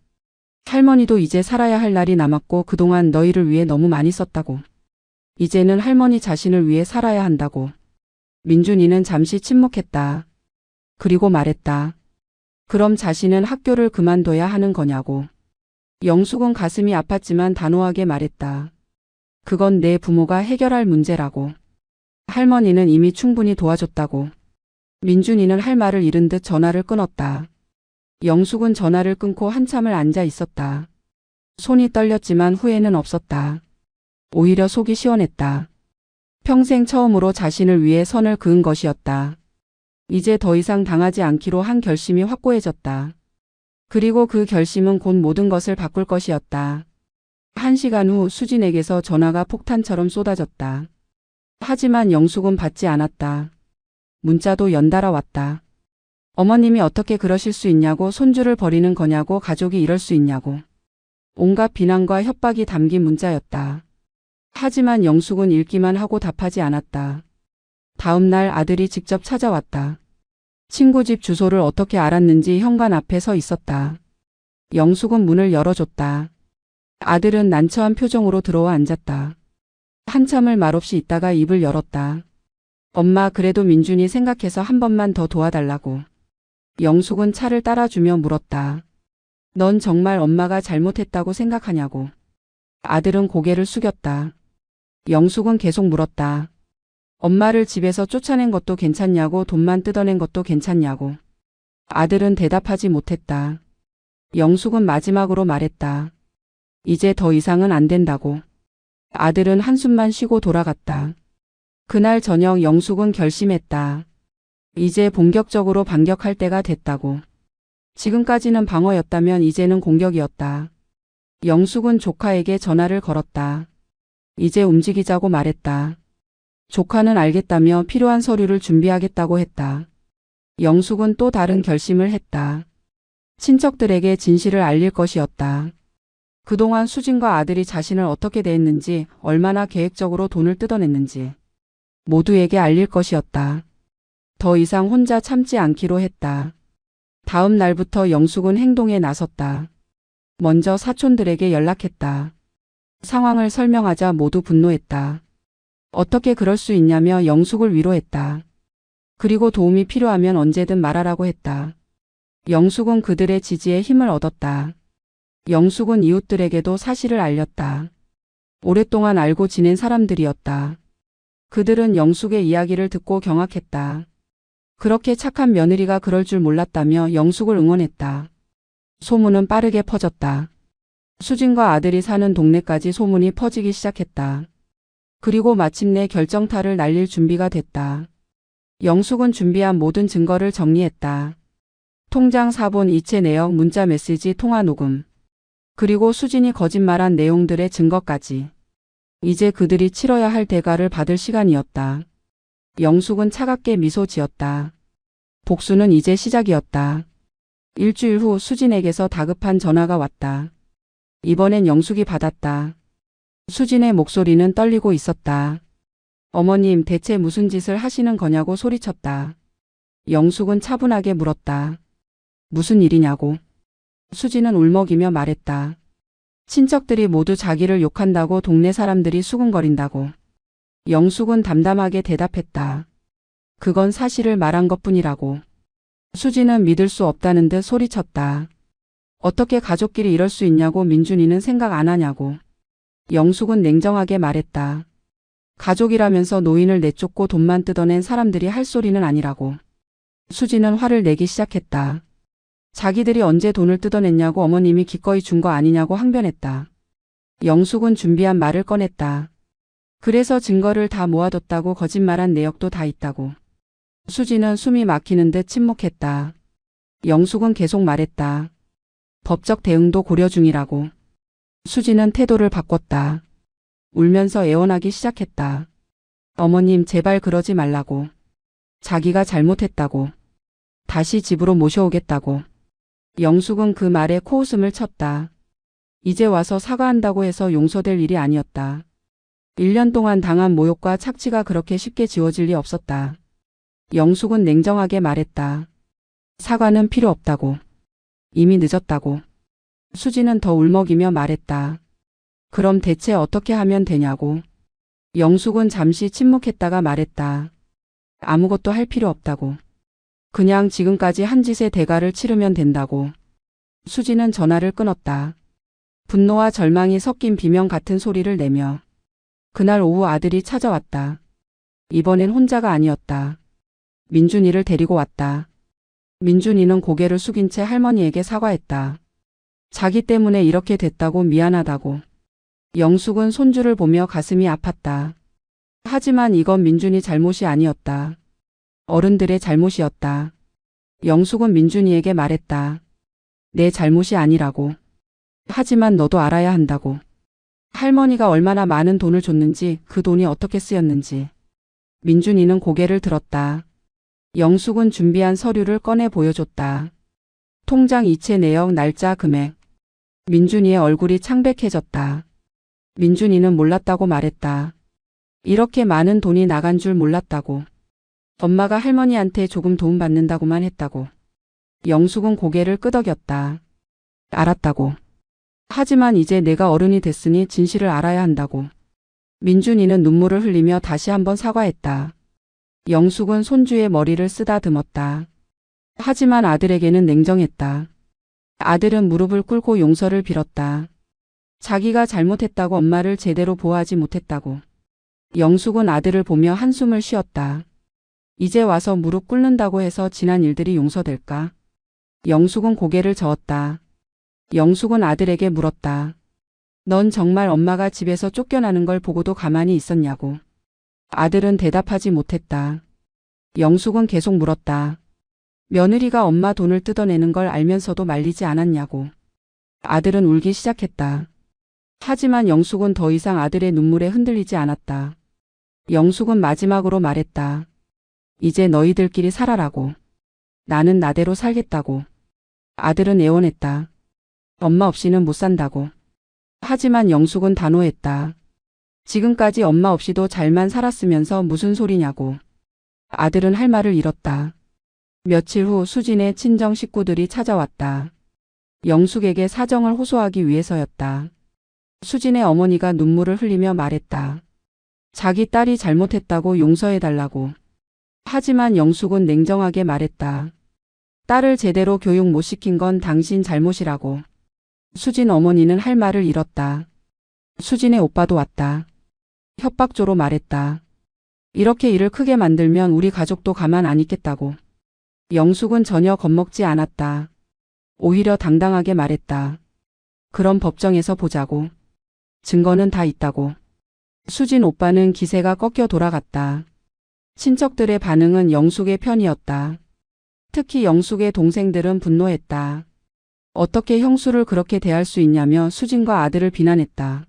Speaker 1: 할머니도 이제 살아야 할 날이 남았고 그동안 너희를 위해 너무 많이 썼다고. 이제는 할머니 자신을 위해 살아야 한다고. 민준이는 잠시 침묵했다. 그리고 말했다. 그럼 자신은 학교를 그만둬야 하는 거냐고. 영숙은 가슴이 아팠지만 단호하게 말했다. 그건 내 부모가 해결할 문제라고. 할머니는 이미 충분히 도와줬다고. 민준이는 할 말을 잃은 듯 전화를 끊었다. 영숙은 전화를 끊고 한참을 앉아 있었다. 손이 떨렸지만 후회는 없었다. 오히려 속이 시원했다. 평생 처음으로 자신을 위해 선을 그은 것이었다. 이제 더 이상 당하지 않기로 한 결심이 확고해졌다. 그리고 그 결심은 곧 모든 것을 바꿀 것이었다. 1시간 후 수진에게서 전화가 폭탄처럼 쏟아졌다. 하지만 영숙은 받지 않았다. 문자도 연달아 왔다. 어머님이 어떻게 그러실 수 있냐고, 손주를 버리는 거냐고, 가족이 이럴 수 있냐고. 온갖 비난과 협박이 담긴 문자였다. 하지만 영숙은 읽기만 하고 답하지 않았다. 다음 날 아들이 직접 찾아왔다. 친구 집 주소를 어떻게 알았는지 현관 앞에 서 있었다. 영숙은 문을 열어줬다. 아들은 난처한 표정으로 들어와 앉았다. 한참을 말없이 있다가 입을 열었다. 엄마, 그래도 민준이 생각해서 한 번만 더 도와달라고. 영숙은 차를 따라주며 물었다. 넌 정말 엄마가 잘못했다고 생각하냐고. 아들은 고개를 숙였다. 영숙은 계속 물었다. 엄마를 집에서 쫓아낸 것도 괜찮냐고, 돈만 뜯어낸 것도 괜찮냐고. 아들은 대답하지 못했다. 영숙은 마지막으로 말했다. 이제 더 이상은 안 된다고. 아들은 한숨만 쉬고 돌아갔다. 그날 저녁 영숙은 결심했다. 이제 본격적으로 반격할 때가 됐다고. 지금까지는 방어였다면 이제는 공격이었다. 영숙은 조카에게 전화를 걸었다. 이제 움직이자고 말했다. 조카는 알겠다며 필요한 서류를 준비하겠다고 했다. 영숙은 또 다른 결심을 했다. 친척들에게 진실을 알릴 것이었다. 그동안 수진과 아들이 자신을 어떻게 대했는지, 얼마나 계획적으로 돈을 뜯어냈는지 모두에게 알릴 것이었다. 더 이상 혼자 참지 않기로 했다. 다음 날부터 영숙은 행동에 나섰다. 먼저 사촌들에게 연락했다. 상황을 설명하자 모두 분노했다. 어떻게 그럴 수 있냐며 영숙을 위로했다. 그리고 도움이 필요하면 언제든 말하라고 했다. 영숙은 그들의 지지에 힘을 얻었다. 영숙은 이웃들에게도 사실을 알렸다. 오랫동안 알고 지낸 사람들이었다. 그들은 영숙의 이야기를 듣고 경악했다. 그렇게 착한 며느리가 그럴 줄 몰랐다며 영숙을 응원했다. 소문은 빠르게 퍼졌다. 수진과 아들이 사는 동네까지 소문이 퍼지기 시작했다. 그리고 마침내 결정타를 날릴 준비가 됐다. 영숙은 준비한 모든 증거를 정리했다. 통장 사본, 이체 내역, 문자 메시지, 통화 녹음. 그리고 수진이 거짓말한 내용들의 증거까지. 이제 그들이 치러야 할 대가를 받을 시간이었다. 영숙은 차갑게 미소 지었다. 복수는 이제 시작이었다. 일주일 후 수진에게서 다급한 전화가 왔다. 이번엔 영숙이 받았다. 수진의 목소리는 떨리고 있었다. 어머님, 대체 무슨 짓을 하시는 거냐고 소리쳤다. 영숙은 차분하게 물었다. 무슨 일이냐고. 수진은 울먹이며 말했다. 친척들이 모두 자기를 욕한다고, 동네 사람들이 수군거린다고. 영숙은 담담하게 대답했다. 그건 사실을 말한 것뿐이라고. 수진은 믿을 수 없다는 듯 소리쳤다. 어떻게 가족끼리 이럴 수 있냐고, 민준이는 생각 안 하냐고. 영숙은 냉정하게 말했다. 가족이라면서 노인을 내쫓고 돈만 뜯어낸 사람들이 할 소리는 아니라고. 수진은 화를 내기 시작했다. 자기들이 언제 돈을 뜯어냈냐고, 어머님이 기꺼이 준 거 아니냐고 항변했다. 영숙은 준비한 말을 꺼냈다. 그래서 증거를 다 모아뒀다고, 거짓말한 내역도 다 있다고. 수진은 숨이 막히는 듯 침묵했다. 영숙은 계속 말했다. 법적 대응도 고려 중이라고. 수진은 태도를 바꿨다. 울면서 애원하기 시작했다. 어머님, 제발 그러지 말라고. 자기가 잘못했다고. 다시 집으로 모셔오겠다고. 영숙은 그 말에 코웃음을 쳤다. 이제 와서 사과한다고 해서 용서될 일이 아니었다. 1년 동안 당한 모욕과 착취가 그렇게 쉽게 지워질 리 없었다. 영숙은 냉정하게 말했다. 사과는 필요 없다고. 이미 늦었다고. 수진은 더 울먹이며 말했다. 그럼 대체 어떻게 하면 되냐고. 영숙은 잠시 침묵했다가 말했다. 아무것도 할 필요 없다고. 그냥 지금까지 한 짓의 대가를 치르면 된다고. 수진은 전화를 끊었다. 분노와 절망이 섞인 비명 같은 소리를 내며. 그날 오후 아들이 찾아왔다. 이번엔 혼자가 아니었다. 민준이를 데리고 왔다. 민준이는 고개를 숙인 채 할머니에게 사과했다. 자기 때문에 이렇게 됐다고 미안하다고. 영숙은 손주를 보며 가슴이 아팠다. 하지만 이건 민준이 잘못이 아니었다. 어른들의 잘못이었다. 영숙은 민준이에게 말했다. 내 잘못이 아니라고. 하지만 너도 알아야 한다고. 할머니가 얼마나 많은 돈을 줬는지, 그 돈이 어떻게 쓰였는지. 민준이는 고개를 들었다. 영숙은 준비한 서류를 꺼내 보여줬다. 통장 이체 내역, 날짜, 금액. 민준이의 얼굴이 창백해졌다. 민준이는 몰랐다고 말했다. 이렇게 많은 돈이 나간 줄 몰랐다고. 엄마가 할머니한테 조금 도움받는다고만 했다고. 영숙은 고개를 끄덕였다. 알았다고. 하지만 이제 내가 어른이 됐으니 진실을 알아야 한다고. 민준이는 눈물을 흘리며 다시 한번 사과했다. 영숙은 손주의 머리를 쓰다듬었다. 하지만 아들에게는 냉정했다. 아들은 무릎을 꿇고 용서를 빌었다. 자기가 잘못했다고, 엄마를 제대로 보호하지 못했다고. 영숙은 아들을 보며 한숨을 쉬었다. 이제 와서 무릎 꿇는다고 해서 지난 일들이 용서될까? 영숙은 고개를 저었다. 영숙은 아들에게 물었다. 넌 정말 엄마가 집에서 쫓겨나는 걸 보고도 가만히 있었냐고. 아들은 대답하지 못했다. 영숙은 계속 물었다. 며느리가 엄마 돈을 뜯어내는 걸 알면서도 말리지 않았냐고. 아들은 울기 시작했다. 하지만 영숙은 더 이상 아들의 눈물에 흔들리지 않았다. 영숙은 마지막으로 말했다. 이제 너희들끼리 살아라고. 나는 나대로 살겠다고. 아들은 애원했다. 엄마 없이는 못 산다고. 하지만 영숙은 단호했다. 지금까지 엄마 없이도 잘만 살았으면서 무슨 소리냐고. 아들은 할 말을 잃었다. 며칠 후 수진의 친정 식구들이 찾아왔다. 영숙에게 사정을 호소하기 위해서였다. 수진의 어머니가 눈물을 흘리며 말했다. 자기 딸이 잘못했다고 용서해달라고. 하지만 영숙은 냉정하게 말했다. 딸을 제대로 교육 못 시킨 건 당신 잘못이라고. 수진 어머니는 할 말을 잃었다. 수진의 오빠도 왔다. 협박조로 말했다. 이렇게 일을 크게 만들면 우리 가족도 가만 안 있겠다고. 영숙은 전혀 겁먹지 않았다. 오히려 당당하게 말했다. 그럼 법정에서 보자고. 증거는 다 있다고. 수진 오빠는 기세가 꺾여 돌아갔다. 친척들의 반응은 영숙의 편이었다. 특히 영숙의 동생들은 분노했다. 어떻게 형수를 그렇게 대할 수 있냐며 수진과 아들을 비난했다.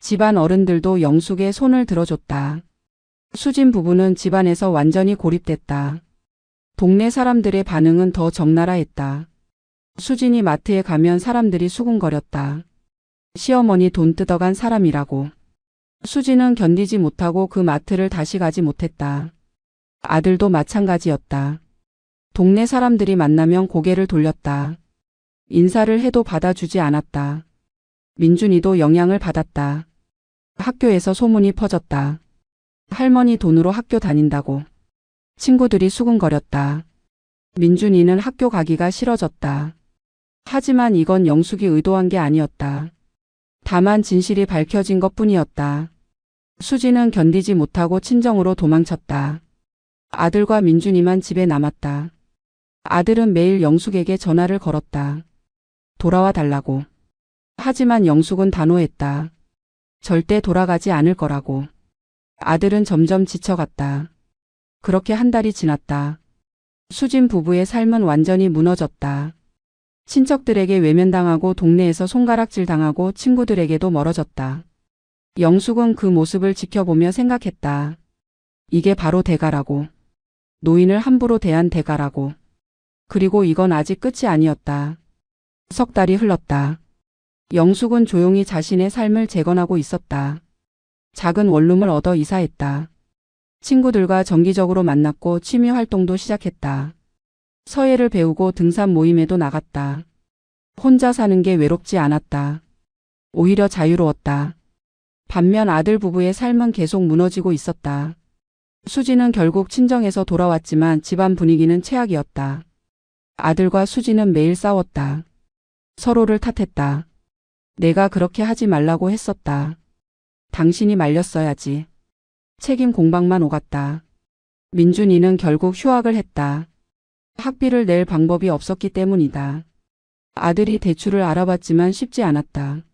Speaker 1: 집안 어른들도 영숙의 손을 들어줬다. 수진 부부는 집안에서 완전히 고립됐다. 동네 사람들의 반응은 더 적나라했다. 수진이 마트에 가면 사람들이 수군거렸다. 시어머니 돈 뜯어간 사람이라고. 수진은 견디지 못하고 그 마트를 다시 가지 못했다. 아들도 마찬가지였다. 동네 사람들이 만나면 고개를 돌렸다. 인사를 해도 받아주지 않았다. 민준이도 영향을 받았다. 학교에서 소문이 퍼졌다. 할머니 돈으로 학교 다닌다고. 친구들이 수군거렸다. 민준이는 학교 가기가 싫어졌다. 하지만 이건 영숙이 의도한 게 아니었다. 다만 진실이 밝혀진 것뿐이었다. 수진은 견디지 못하고 친정으로 도망쳤다. 아들과 민준이만 집에 남았다. 아들은 매일 영숙에게 전화를 걸었다. 돌아와 달라고. 하지만 영숙은 단호했다. 절대 돌아가지 않을 거라고. 아들은 점점 지쳐갔다. 그렇게 한 달이 지났다. 수진 부부의 삶은 완전히 무너졌다. 친척들에게 외면당하고 동네에서 손가락질 당하고 친구들에게도 멀어졌다. 영숙은 그 모습을 지켜보며 생각했다. 이게 바로 대가라고. 노인을 함부로 대한 대가라고. 그리고 이건 아직 끝이 아니었다. 석 달이 흘렀다. 영숙은 조용히 자신의 삶을 재건하고 있었다. 작은 원룸을 얻어 이사했다. 친구들과 정기적으로 만났고 취미 활동도 시작했다. 서예를 배우고 등산 모임에도 나갔다. 혼자 사는 게 외롭지 않았다. 오히려 자유로웠다. 반면 아들 부부의 삶은 계속 무너지고 있었다. 수진은 결국 친정에서 돌아왔지만 집안 분위기는 최악이었다. 아들과 수진은 매일 싸웠다. 서로를 탓했다. 내가 그렇게 하지 말라고 했었다. 당신이 말렸어야지. 책임 공방만 오갔다. 민준이는 결국 휴학을 했다. 학비를 낼 방법이 없었기 때문이다. 아들이 대출을 알아봤지만 쉽지 않았다.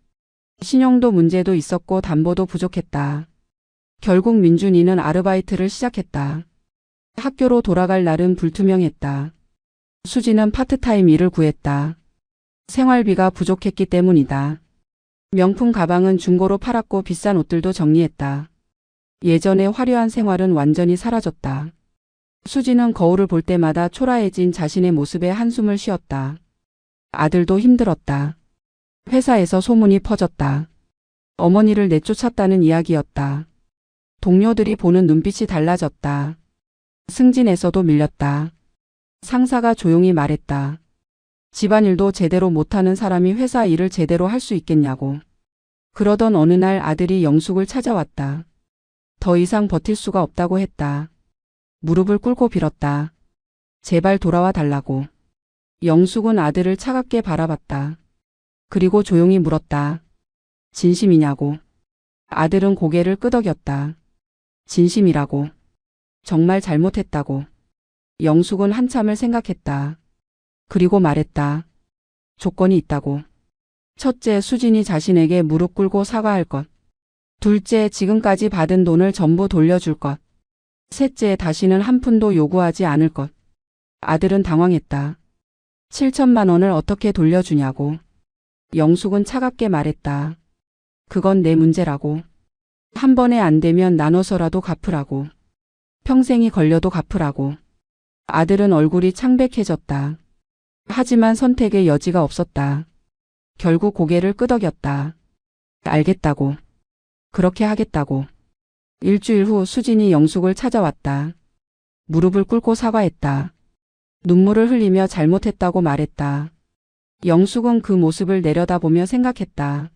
Speaker 1: 신용도 문제도 있었고 담보도 부족했다. 결국 민준이는 아르바이트를 시작했다. 학교로 돌아갈 날은 불투명했다. 수지는 파트타임 일을 구했다. 생활비가 부족했기 때문이다. 명품 가방은 중고로 팔았고 비싼 옷들도 정리했다. 예전의 화려한 생활은 완전히 사라졌다. 수지는 거울을 볼 때마다 초라해진 자신의 모습에 한숨을 쉬었다. 아들도 힘들었다. 회사에서 소문이 퍼졌다. 어머니를 내쫓았다는 이야기였다. 동료들이 보는 눈빛이 달라졌다. 승진에서도 밀렸다. 상사가 조용히 말했다. 집안일도 제대로 못하는 사람이 회사 일을 제대로 할 수 있겠냐고. 그러던 어느 날 아들이 영숙을 찾아왔다. 더 이상 버틸 수가 없다고 했다. 무릎을 꿇고 빌었다. 제발 돌아와 달라고. 영숙은 아들을 차갑게 바라봤다. 그리고 조용히 물었다. 진심이냐고. 아들은 고개를 끄덕였다. 진심이라고. 정말 잘못했다고. 영숙은 한참을 생각했다. 그리고 말했다. 조건이 있다고. 첫째, 수진이 자신에게 무릎 꿇고 사과할 것. 둘째, 지금까지 받은 돈을 전부 돌려줄 것. 셋째, 다시는 한 푼도 요구하지 않을 것. 아들은 당황했다. 7천만 원을 어떻게 돌려주냐고. 영숙은 차갑게 말했다. 그건 내 문제라고. 한 번에 안 되면 나눠서라도 갚으라고. 평생이 걸려도 갚으라고. 아들은 얼굴이 창백해졌다. 하지만 선택의 여지가 없었다. 결국 고개를 끄덕였다. 알겠다고. 그렇게 하겠다고. 일주일 후 수진이 영숙을 찾아왔다. 무릎을 꿇고 사과했다. 눈물을 흘리며 잘못했다고 말했다. 영숙은 그 모습을 내려다보며 생각했다.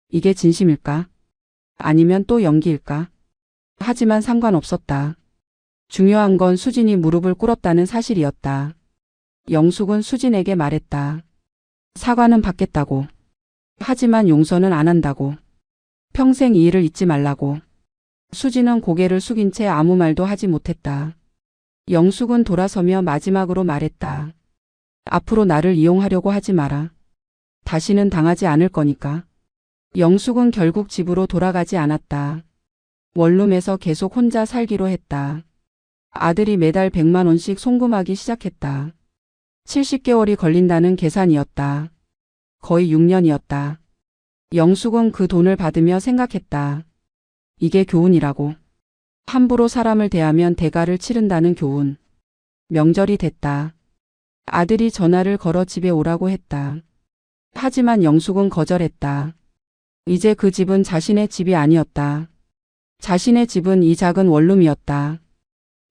Speaker 1: 이게 진심일까? 아니면 또 연기일까? 하지만 상관없었다. 중요한 건 수진이 무릎을 꿇었다는 사실이었다. 영숙은 수진에게 말했다. 사과는 받겠다고. 하지만 용서는 안 한다고. 평생 이 일을 잊지 말라고. 수진은 고개를 숙인 채 아무 말도 하지 못했다. 영숙은 돌아서며 마지막으로 말했다. 앞으로 나를 이용하려고 하지 마라. 다시는 당하지 않을 거니까. 영숙은 결국 집으로 돌아가지 않았다. 원룸에서 계속 혼자 살기로 했다. 아들이 매달 100만 원씩 송금하기 시작했다. 70개월이 걸린다는 계산이었다. 거의 6년이었다. 영숙은 그 돈을 받으며 생각했다. 이게 교훈이라고. 함부로 사람을 대하면 대가를 치른다는 교훈. 명절이 됐다. 아들이 전화를 걸어 집에 오라고 했다. 하지만 영숙은 거절했다. 이제 그 집은 자신의 집이 아니었다. 자신의 집은 이 작은 원룸이었다.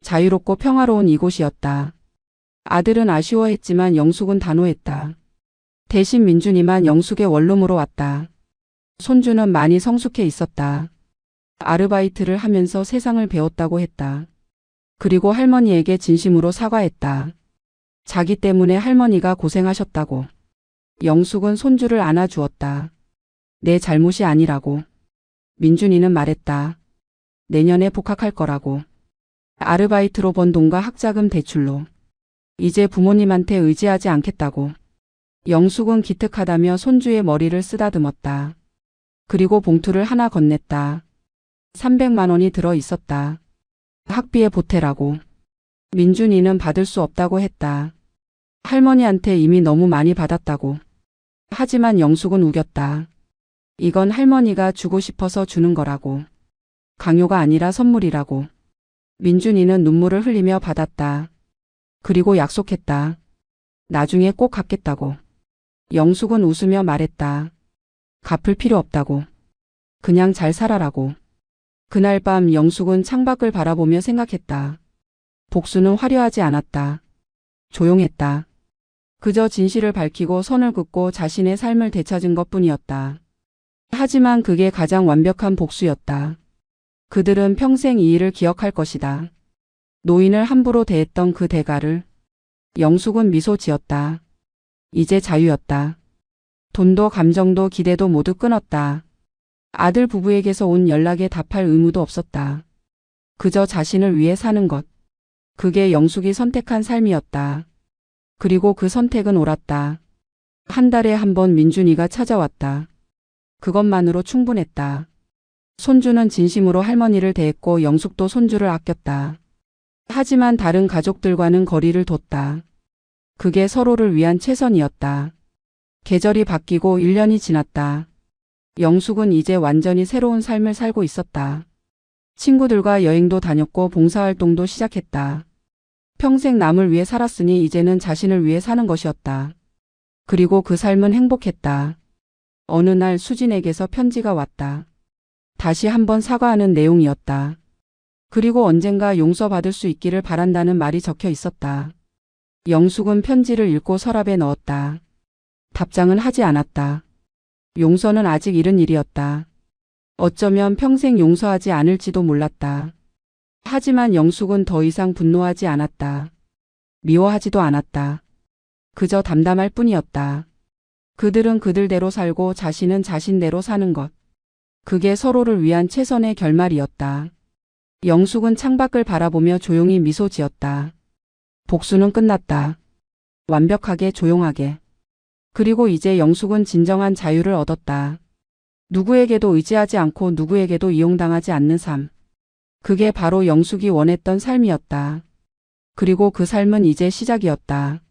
Speaker 1: 자유롭고 평화로운 이곳이었다. 아들은 아쉬워했지만 영숙은 단호했다. 대신 민준이만 영숙의 원룸으로 왔다. 손주는 많이 성숙해 있었다. 아르바이트를 하면서 세상을 배웠다고 했다. 그리고 할머니에게 진심으로 사과했다. 자기 때문에 할머니가 고생하셨다고. 영숙은 손주를 안아주었다. 내 잘못이 아니라고. 민준이는 말했다. 내년에 복학할 거라고. 아르바이트로 번 돈과 학자금 대출로. 이제 부모님한테 의지하지 않겠다고. 영숙은 기특하다며 손주의 머리를 쓰다듬었다. 그리고 봉투를 하나 건넸다. 300만 원이 들어 있었다. 학비에 보태라고. 민준이는 받을 수 없다고 했다. 할머니한테 이미 너무 많이 받았다고. 하지만 영숙은 우겼다. 이건 할머니가 주고 싶어서 주는 거라고. 강요가 아니라 선물이라고. 민준이는 눈물을 흘리며 받았다. 그리고 약속했다. 나중에 꼭 갚겠다고. 영숙은 웃으며 말했다. 갚을 필요 없다고. 그냥 잘 살아라고. 그날 밤 영숙은 창밖을 바라보며 생각했다. 복수는 화려하지 않았다. 조용했다. 그저 진실을 밝히고 선을 긋고 자신의 삶을 되찾은 것뿐이었다. 하지만 그게 가장 완벽한 복수였다. 그들은 평생 이 일을 기억할 것이다. 노인을 함부로 대했던 그 대가를. 영숙은 미소 지었다. 이제 자유였다. 돈도 감정도 기대도 모두 끊었다. 아들 부부에게서 온 연락에 답할 의무도 없었다. 그저 자신을 위해 사는 것. 그게 영숙이 선택한 삶이었다. 그리고 그 선택은 옳았다. 한 달에 한 번 민준이가 찾아왔다. 그것만으로 충분했다. 손주는 진심으로 할머니를 대했고 영숙도 손주를 아꼈다. 하지만 다른 가족들과는 거리를 뒀다. 그게 서로를 위한 최선이었다. 계절이 바뀌고 1년이 지났다. 영숙은 이제 완전히 새로운 삶을 살고 있었다. 친구들과 여행도 다녔고 봉사활동도 시작했다. 평생 남을 위해 살았으니 이제는 자신을 위해 사는 것이었다. 그리고 그 삶은 행복했다. 어느 날 수진에게서 편지가 왔다. 다시 한번 사과하는 내용이었다. 그리고 언젠가 용서받을 수 있기를 바란다는 말이 적혀 있었다. 영숙은 편지를 읽고 서랍에 넣었다. 답장은 하지 않았다. 용서는 아직 이른 일이었다. 어쩌면 평생 용서하지 않을지도 몰랐다. 하지만 영숙은 더 이상 분노하지 않았다. 미워하지도 않았다. 그저 담담할 뿐이었다. 그들은 그들대로 살고 자신은 자신대로 사는 것. 그게 서로를 위한 최선의 결말이었다. 영숙은 창밖을 바라보며 조용히 미소 지었다. 복수는 끝났다. 완벽하게 조용하게. 그리고 이제 영숙은 진정한 자유를 얻었다. 누구에게도 의지하지 않고 누구에게도 이용당하지 않는 삶. 그게 바로 영숙이 원했던 삶이었다. 그리고 그 삶은 이제 시작이었다.